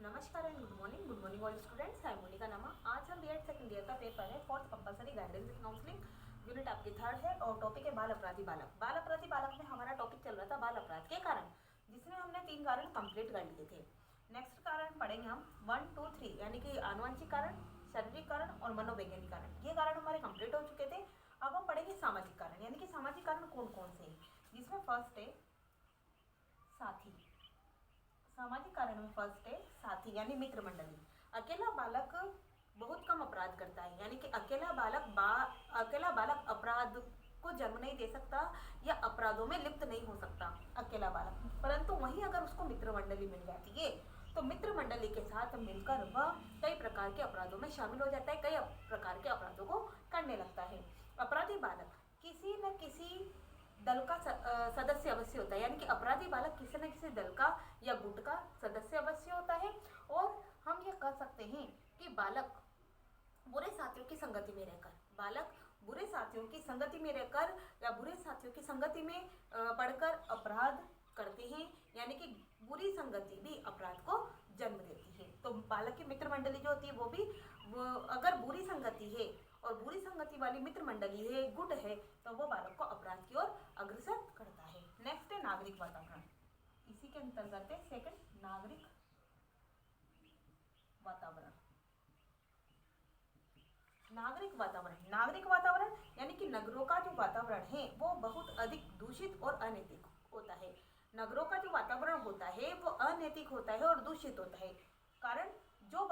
नमस्कार and good morning all students. I Monika नामा। आज हम बीएड सेकंड ईयर का पेपर है, fourth compulsory guidance in counselling. Unit आपकी थर्ड है और टॉपिक है बाल अपराधी बालक। बाल अपराधी बालक में हमारा टॉपिक चल रहा था बाल अपराध के कारण, जिसमें हमने 3 कारण कंप्लीट कर लिए थे। नेक्स्ट कारण पढ़ेंगे हम 1, 2, 3, यानी कि आनुवंशिक कारण, शारीरिक कारण और मनोवैज्ञानिक कारण। ये कारण हमारे कंप्लीट हो चुके थे। अब हम पढ़ेंगे सामाजिक कारण, यानी कि सामाजिक कारण कौन कौन से हैं, जिसमें फर्स्ट है साथी। सामाजिक कारण में फर्स्ट है साथी, यानी मित्र मंडली। अकेला बालक बहुत कम अपराध करता है, यानी कि अकेला बालक अपराध को जन्म नहीं दे सकता या अपराधों में लिप्त नहीं हो सकता अकेला बालक। परंतु वहीं अगर उसको मित्र मंडली मिल जाती है तो मित्र मंडली के साथ मिलकर वह कई प्रकार के अपराधों में शामिल हो जाता है, कई प्रकार के अपराधों को करने लगता है। अपराधी बालक किसी न किसी दल का सदस्य अवश्य होता है, यानी कि अपराधी बालक किसी न किसी दल का या गुट का सदस्य अवश्य होता है। और हम ये कह सकते हैं कि बालक बुरे साथियों की संगति में रहकर या बुरे साथियों की संगति में पढ़कर अपराध करते हैं, यानी कि बुरी संगति भी अपराध को जन्म देती है। तो बालक की मित्र मंडली जो होती है वो अगर बुरी संगति है और बुरी संगति वाली मित्र मंडली है, गुट है, तो वो बालक को अपराध की ओर अग्रसर करता है। नेक्स्ट है नागरिक वातावरण। इसी के अंतर्गत है सेकंड नागरिक वातावरण। नागरिक वातावरण यानी कि नगरों का जो वातावरण है वो बहुत अधिक दूषित और अनैतिक होता है। नगरों का जो वातावरण होता है वो अनैतिक होता है और दूषित होता है। कारण जो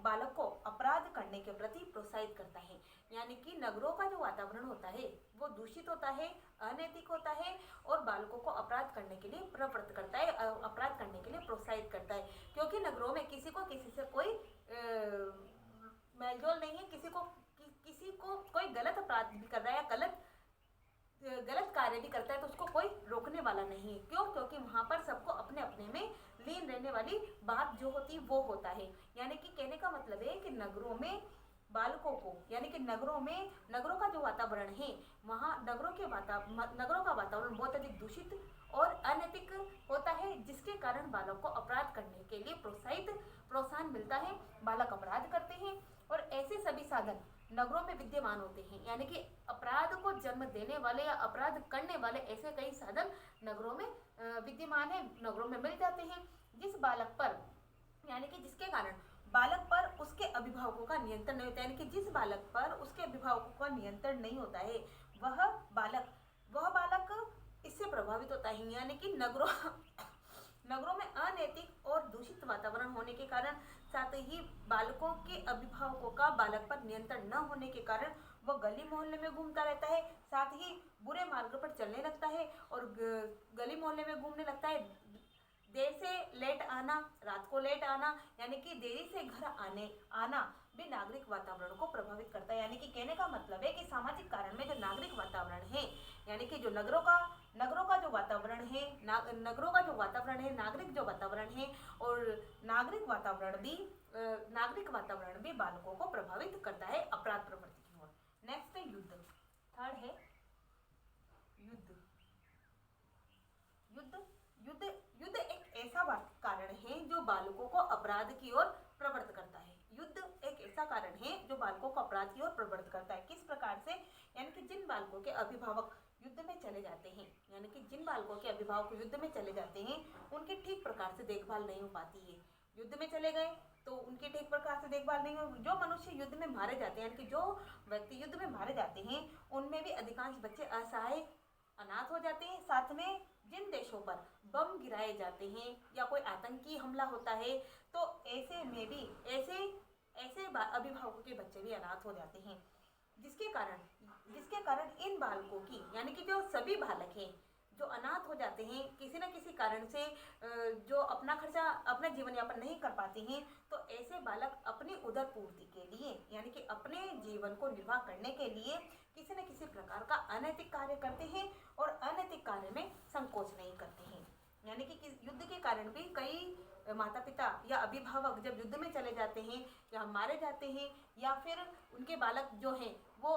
बालक को अपराध करने के प्रति प्रोत्साहित करता है, यानी कि नगरों का जो वातावरण होता है वो दूषित होता है, अनैतिक होता है और बालकों को अपराध करने के लिए प्रवृत्त करता है, अपराध करने के लिए प्रोत्साहित करता है। क्योंकि नगरों में किसी को किसी से कोई मेलजोल नहीं है, किसी को कोई गलत अपराध भी कर रहा है या गलत कार्य भी करता है तो उसको कोई रोकने वाला नहीं है। क्यों? क्योंकि वहाँ पर सबको अपने अपने में लीन रहने वाली बात जो होती है वो होता है। यानी कि कहने का मतलब है कि नगरों में बालकों को, यानी कि नगरों का जो वातावरण है वहाँ नगरों का वातावरण बहुत अधिक दूषित और अनैतिक होता है, जिसके कारण बालक को अपराध करने के लिए प्रोत्साहन मिलता है, बालक अपराध करते हैं। और ऐसे सभी साधन नगरों में विद्यमान होते हैं, यानी कि अपराध को जन्म देने वाले या अपराध करने वाले ऐसे कई साधन नगरों में विद्यमान है, नगरों में मिल जाते हैं। जिस बालक पर, यानी कि जिसके कारण बालक पर उसके अभिभावकों का नियंत्रण नहीं होता है, यानी कि जिस बालक पर उसके अभिभावकों का नियंत्रण नहीं होता है वह बालक इससे प्रभावित होता है। यानी कि नगरों में अनैतिक और दूषित वातावरण होने के कारण, साथ ही बालकों के अभिभावकों का बालक पर नियंत्रण न होने के कारण वह गली मोहल्ले में घूमता रहता है, साथ ही बुरे मार्ग पर चलने लगता है और गली मोहल्ले में घूमने लगता है। देर से लेट आना, रात को लेट आना, यानी कि देरी से घर आना भी नागरिक वातावरण को प्रभावित करता है। यानी कि कहने का मतलब है कि सामाजिक कारण में जो नागरिक वातावरण है, यानी कि जो नगरों का जो वातावरण है, नागरिक जो वातावरण है, और नागरिक वातावरण भी बालकों को प्रभावित करता है अपराध प्रवृत्ति की ओर। नेक्स्ट है युद्ध। थर्ड है युद्ध एक ऐसा कारण है जो बालकों को अपराध की ओर प्रवृत्त करता है। युद्ध एक ऐसा कारण है जो बालकों को अपराध की ओर प्रवृत्त करता है। किस प्रकार से? यानी कि जिन बालकों के अभिभावक युद्ध में चले जाते हैं, उनकी ठीक प्रकार से देखभाल नहीं हो पाती है। युद्ध में चले गए तो उनकी ठीक प्रकार से देखभाल नहीं हो। जो मनुष्य युद्ध में मारे जाते हैं, यानी कि जो व्यक्ति युद्ध में मारे जाते हैं, उनमें भी अधिकांश बच्चे असहाय, अनाथ हो जाते हैं। साथ में जिन देशों पर बम गिराए जाते हैं या कोई आतंकी हमला होता है तो ऐसे में भी ऐसे अभिभावकों के बच्चे भी अनाथ हो जाते हैं, जिसके कारण इन बालकों की, यानी कि जो सभी बालक हैं जो अनाथ हो जाते हैं किसी न किसी कारण से, जो अपना खर्चा, अपना जीवन यापन नहीं कर पाते हैं, तो ऐसे बालक अपनी उदर पूर्ति के लिए, यानी कि अपने जीवन को निर्वाह करने के लिए किसी न किसी प्रकार का अनैतिक कार्य करते हैं और अनैतिक कार्य में संकोच नहीं करते हैं। यानी कि युद्ध के कारण भी कई माता पिता या अभिभावक जब युद्ध में चले जाते हैं या मारे जाते हैं या फिर उनके बालक जो हैं वो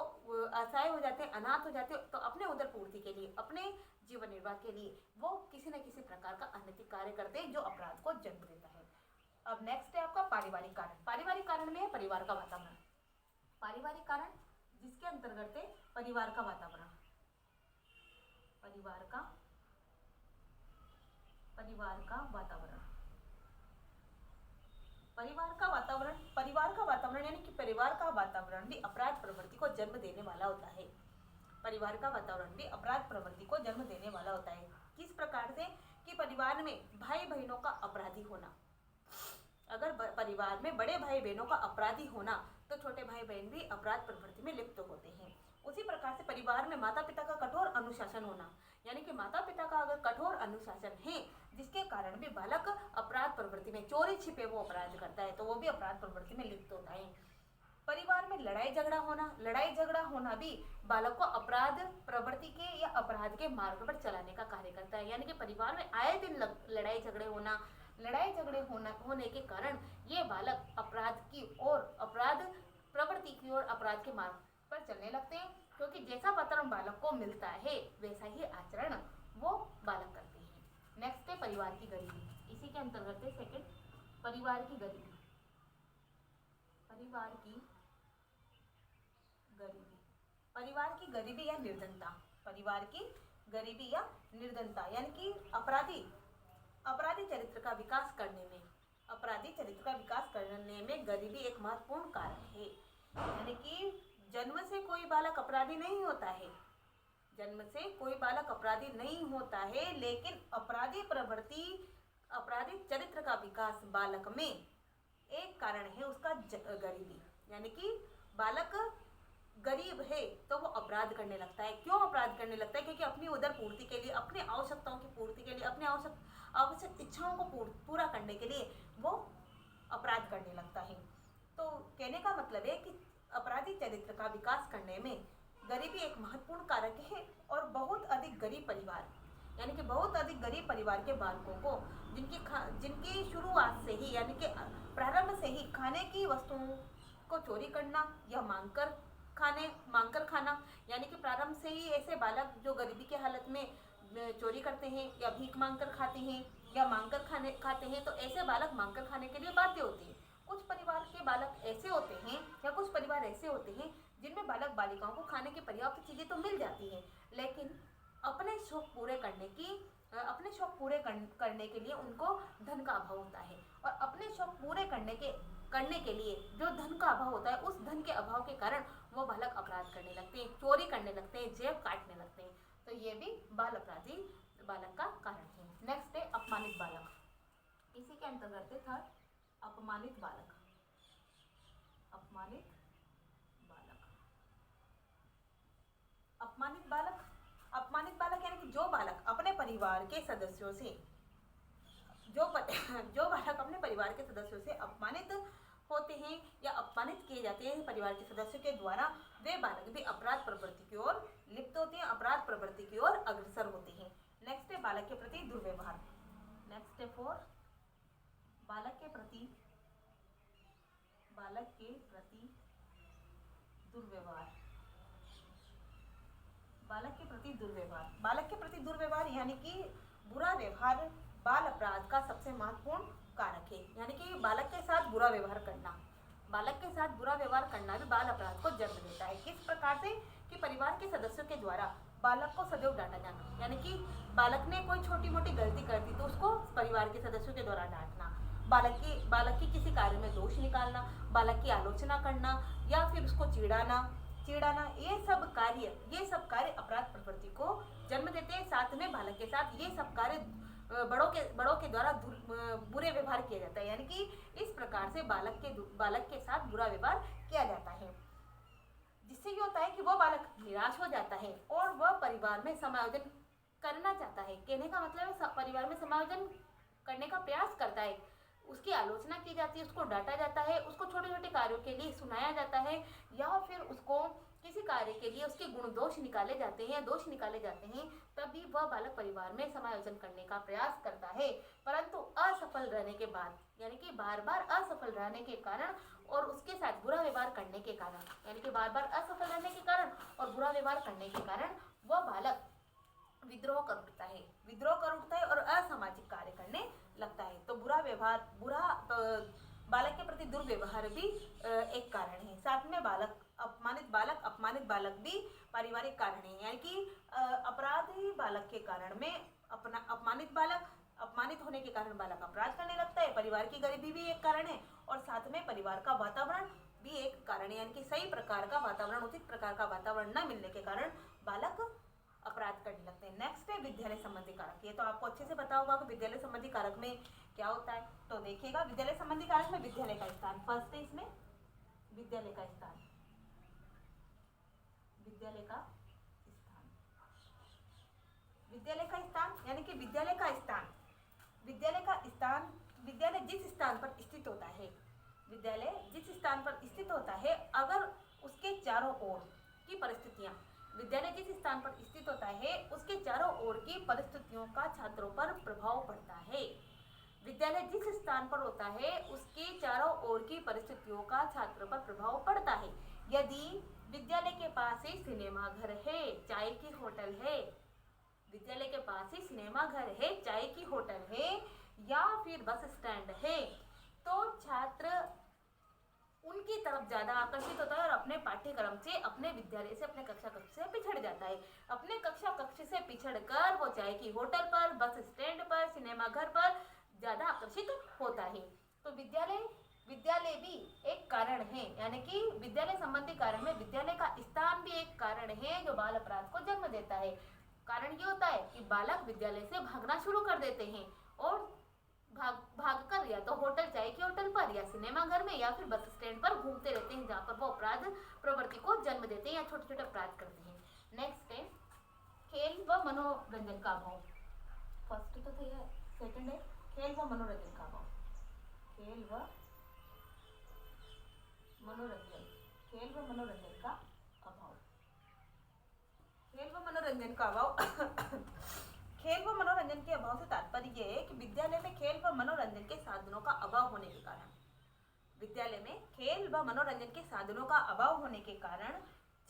असहाय हो जाते हैं, अनाथ हो जाते हैं, तो अपने उदर पूर्ति के लिए, अपने जीवन निर्वाह के लिए वो किसी न किसी प्रकार का अनैतिक कार्य करते हैं जो अपराध को जन्म देता है। अब नेक्स्ट है आपका पारिवारिक कारण। पारिवारिक कारण में है परिवार का वातावरण। पारिवारिक कारण जिसके अंतर्गत है परिवार का वातावरण। परिवार का वातावरण। परिवार का वातावरण यानी कि परिवार का वातावरण भी अपराध प्रवृत्ति को जन्म देने वाला होता है। परिवार का वातावरण भी अपराध प्रवृत्ति को जन्म देने वाला होता है। किस प्रकार से कि परिवार में भाई बहनों का अपराधी होना। अगर परिवार में बड़े भाई बहनों का अपराधी होना तो छोटे भाई बहन भी अपराध प्रवृत्ति में लिप्त होते हैं। उसी प्रकार से परिवार में माता पिता का कठोर अनुशासन होना, यानी कि माता पिता का अगर कठोर अनुशासन है जिसके कारण भी बालक अपराध प्रवृत्ति में चोरी छिपे वो अपराध करता है तो वो भी अपराध प्रवृत्ति में लिप्त होता है। परिवार में लड़ाई झगड़ा होना भी बालक को अपराध प्रवृत्ति के या अपराध के मार्ग पर चलाने का कार्य करता है। यानी कि परिवार में आए दिन लड़ाई झगड़े होने के कारण ये बालक अपराध की ओर, अपराध प्रवृत्ति की ओर, अपराध के मार्ग पर चलने लगते हैं, क्योंकि जैसा वातावरण बालक को मिलता है वैसा ही आचरण वो बालक करते हैं। नेक्स्ट है परिवार की गरीबी। इसी के अंतर्गत है सेकंड, परिवार की गरीबी। परिवार की गरीबी या निर्धनता। परिवार की गरीबी या निर्धनता यानी कि अपराधी चरित्र का विकास करने में गरीबी एक महत्वपूर्ण कारण है। यानी कि जन्म से कोई बालक अपराधी नहीं होता है, लेकिन अपराधी चरित्र का विकास बालक में एक कारण है उसका गरीबी। यानी कि बालक गरीब है तो वो अपराध करने लगता है। क्यों अपराध करने लगता है? क्योंकि अपनी उदर पूर्ति के लिए, अपनी आवश्यकताओं की पूर्ति के लिए, अपने आवश्यक इच्छाओं को पूरा करने के लिए वो अपराध करने लगता है। तो कहने का मतलब है कि अपराधी चरित्र का विकास करने में गरीबी एक महत्वपूर्ण कारक है। और बहुत अधिक गरीब परिवार, यानी कि बहुत अधिक गरीब परिवार के बालकों को जिनकी शुरुआत से ही, यानी कि प्रारंभ से ही खाने की वस्तुओं को चोरी करना या मांगकर खाना, यानी कि प्रारंभ से ही ऐसे बालक जो गरीबी के हालत में चोरी करते हैं या भीख मांगकर खाते हैं या मांगकर खाते हैं, तो ऐसे बालक मांगकर खाने के लिए बाध्य होते हैं। कुछ परिवार के बालक ऐसे होते हैं या कुछ परिवार ऐसे होते हैं जिनमें बालक बालिकाओं को खाने की पर्याप्त चीज़ें तो मिल जाती हैं, लेकिन अपने शौक पूरे करने के लिए उनको धन का अभाव होता है। और अपने शौक पूरे करने के लिए जो धन का अभाव होता है, उस धन के अभाव के कारण वो बालक अपराध करने लगते हैं, चोरी करने लगते हैं, जेब काटने लगते हैं। तो ये भी बाल अपराधी बालक का कारण है। नेक्स्ट है अपमानित बालक। इसी के अंतर्गत है थर्ड, अपमानित बालक। अपमानित बालक यानी कि जो बालक अपने परिवार के सदस्यों से अपमानित होते हैं या अपमानित किए जाते हैं परिवार के सदस्यों के द्वारा, वे बालक भी अपराध प्रवृत्ति की ओर लिप्त होते हैं, अपराध प्रवृत्ति की ओर अग्रसर होते हैं। नेक्स्ट है बालक के प्रति दुर्व्यवहार। नेक्स्ट है 4, बालक के प्रति दुर्व्यवहार यानी कि बुरा व्यवहार बाल अपराध का सबसे महत्वपूर्ण कारक है। यानी कि बालक के साथ बुरा व्यवहार करना भी बाल अपराध को जन्म देता है। किस प्रकार से कि परिवार के सदस्यों के द्वारा बालक को सदैव डांटा जाना, यानी कि बालक ने कोई छोटी मोटी गलती कर दी तो उसको परिवार के सदस्यों के द्वारा डांटना, बालक की किसी कार्य में दोष निकालना, बालक की आलोचना करना या फिर उसको चिढ़ाना, ये सब कार्य अपराध प्रवृत्ति को जन्म देते हैं। साथ में बालक के साथ ये सब कार्य बड़ों के द्वारा बुरे व्यवहार किया जाता है। यानी कि इस प्रकार से बालक के साथ बुरा व्यवहार किया जाता है, जिससे ये होता है कि वो बालक निराश हो जाता है और वह परिवार में समायोजन करना चाहता है। कहने का मतलब है परिवार में समायोजन करने का प्रयास करता है। उसकी आलोचना की जाती है, उसको डांटा जाता है, उसको छोटे छोटे कार्यों के लिए सुनाया जाता है या फिर उसको किसी कार्य के लिए उसके गुण दोष निकाले जाते हैं, तभी वह बालक परिवार में समायोजन करने का प्रयास करता है। परंतु असफल रहने के बाद, यानी कि बार बार असफल रहने के कारण और उसके साथ बुरा व्यवहार करने के कारण, यानी कि बार बार असफल रहने के कारण और बुरा व्यवहार करने के कारण वह बालक विद्रोह कर उठता है और असामाजिक कार्य करने लगता है। तो बुरा व्यवहार, बालक के प्रति दुर्व्यवहार भी एक कारण है। साथ में अपमानित बालक भी पारिवारिक कारण है, यानी कि अपराधी बालक के कारण में अपना अपमानित होने के कारण बालक अपराध करने लगता है। परिवार की गरीबी भी एक कारण है और साथ में परिवार का वातावरण भी एक कारण है, यानी कि सही प्रकार का वातावरण, उचित प्रकार का वातावरण न मिलने के कारण बालक अपराध करने लगते हैं। नेक्स्ट है विद्यालय संबंधी कारक। ये तो आपको अच्छे से पता होगा कि विद्यालय संबंधी कारक में क्या होता है। तो देखिएगा, विद्यालय संबंधी कारक में विद्यालय का स्थान फर्स्ट है। इसमें विद्यालय का स्थान, विद्यालय का स्थान, विद्यालय का स्थान यानी कि विद्यालय का स्थान, विद्यालय जिस स्थान पर स्थित होता है, विद्यालय जिस स्थान पर स्थित होता है, अगर उसके चारों ओर की परिस्थितियां, विद्यालय जिस स्थान पर स्थित होता है उसके चारों ओर की परिस्थितियों का छात्रों पर प्रभाव पड़ता है। विद्यालय जिस स्थान पर होता है उसके चारों ओर की परिस्थितियों का छात्रों पर प्रभाव पड़ता है। यदि विद्यालय के पास ही सिनेमा घर है, चाय की होटल है, विद्यालय के पास ही सिनेमा घर है, चाय की होटल है या फिर बस स्टैंड है, तो छात्र उनकी तरफ ज्यादा आकर्षित होता है और अपने पाठ्यक्रम से, अपने विद्यालय से, अपने कक्षा कक्ष से पिछड़ जाता है। अपने कक्षा कक्ष से पिछड़कर वो चाय की होटल पर, बस स्टैंड पर, सिनेमा घर पर ज्यादा आकर्षित होता है। तो विद्यालय भी एक कारण है, यानी कि विद्यालय संबंधी कारण में विद्यालय का स्थान भी एक कारण है जो बाल अपराध को जन्म देता है। कारण ये होता है कि बालक विद्यालय से भागना शुरू कर देते हैं और भागकर या तो चाय की होटल पर या सिनेमा घर में या फिर बस स्टैंड पर घूमते रहते हैं, जहाँ पर वो अपराध प्रवृत्ति को जन्म देते हैं या छोटे छोटे अपराध करते हैं। नेक्स्ट है खेल व मनोरंजन का अभाव। फर्स्ट तो था ये, सेकंड है खेल व मनोरंजन का अभाव। खेल व मनोरंजन का अभाव। खेल व मनोरंजन का अभाव खेल व मनोरंजन के अभाव से तात्पर्य यह है कि विद्यालय में खेल व मनोरंजन के साधनों का अभाव होने के कारण, विद्यालय में खेल व मनोरंजन के साधनों का अभाव होने के कारण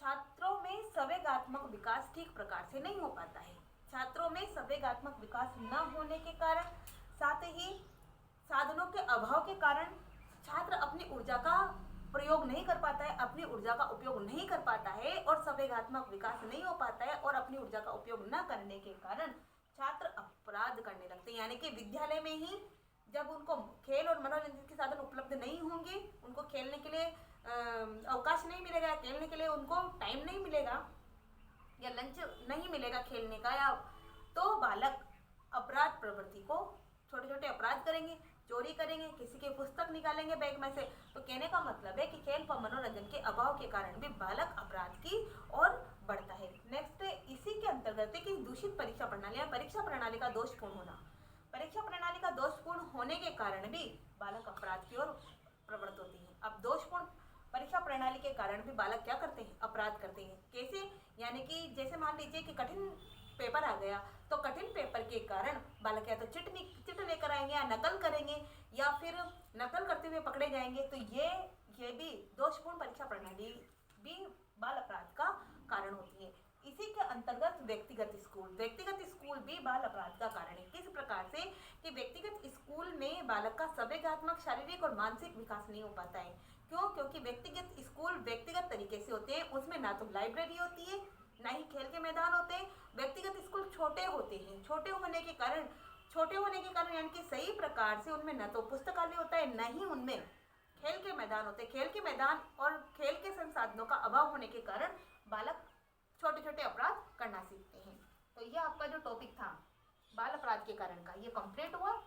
छात्रों में संवेगात्मक विकास ठीक प्रकार से नहीं हो पाता है। छात्रों में संवेगात्मक विकास न होने के कारण, साथ ही साधनों के अभाव के कारण छात्र अपनी ऊर्जा का प्रयोग नहीं कर पाता है, अपनी ऊर्जा का उपयोग नहीं कर पाता है और संवेगात्मक विकास नहीं हो पाता है और अपनी ऊर्जा का उपयोग न करने के कारण छात्र अपराध करने लगते हैं। यानी कि विद्यालय में ही जब उनको खेल और मनोरंजन के साधन उपलब्ध नहीं होंगे, उनको खेलने के लिए अवकाश नहीं मिलेगा, खेलने के लिए उनको टाइम नहीं मिलेगा या लंच नहीं मिलेगा खेलने का, या तो बालक अपराध प्रवृत्ति को, छोटे छोटे अपराध करेंगे, चोरी करेंगे, किसी की पुस्तक निकालेंगे बैग में से। तो कहने का मतलब है कि खेल व मनोरंजन के अभाव के कारण भी बालक अपराध की ओर बढ़ता है। नेक्स्ट इसी के अंतर्गत है कि दूषित परीक्षा प्रणाली या परीक्षा प्रणाली का दोषपूर्ण होना। परीक्षा प्रणाली का दोषपूर्ण होने के कारण भी बालक अपराध की ओर प्रवृत्त होती है। अब दोषपूर्ण परीक्षा प्रणाली के कारण भी बालक क्या करते हैं, अपराध करते हैं। कैसे, यानी कि जैसे मान लीजिए कि कठिन पेपर आ गया, तो कठिन पेपर के कारण बालक या तो चिट लेकर आएंगे या नकल करेंगे या फिर नकल करते हुए पकड़े जाएंगे। तो ये भी दोषपूर्ण परीक्षा प्रणाली भी बाल अपराध का कारण होती है। इसी के अंतर्गत व्यक्तिगत स्कूल भी बाल अपराध का कारण है। किस प्रकार से कि व्यक्तिगत स्कूल में बालक का संवेगात्मक, शारीरिक और मानसिक विकास नहीं हो पाता है। क्यों? क्योंकि व्यक्तिगत स्कूल व्यक्तिगत तरीके से होते हैं, उसमें ना तो लाइब्रेरी होती है ना ही खेल के मैदान होते हैं। व्यक्तिगत स्कूल छोटे होते हैं, छोटे होने के कारण यानी कि सही प्रकार से उनमें न तो पुस्तकालय होता है, न ही उनमें खेल के मैदान होते हैं। खेल के मैदान और खेल के संसाधनों का अभाव होने के कारण बालक छोटे छोटे अपराध करना सीखते हैं। तो ये आपका जो टॉपिक था बाल अपराध के कारण का, ये कंप्लीट हुआ।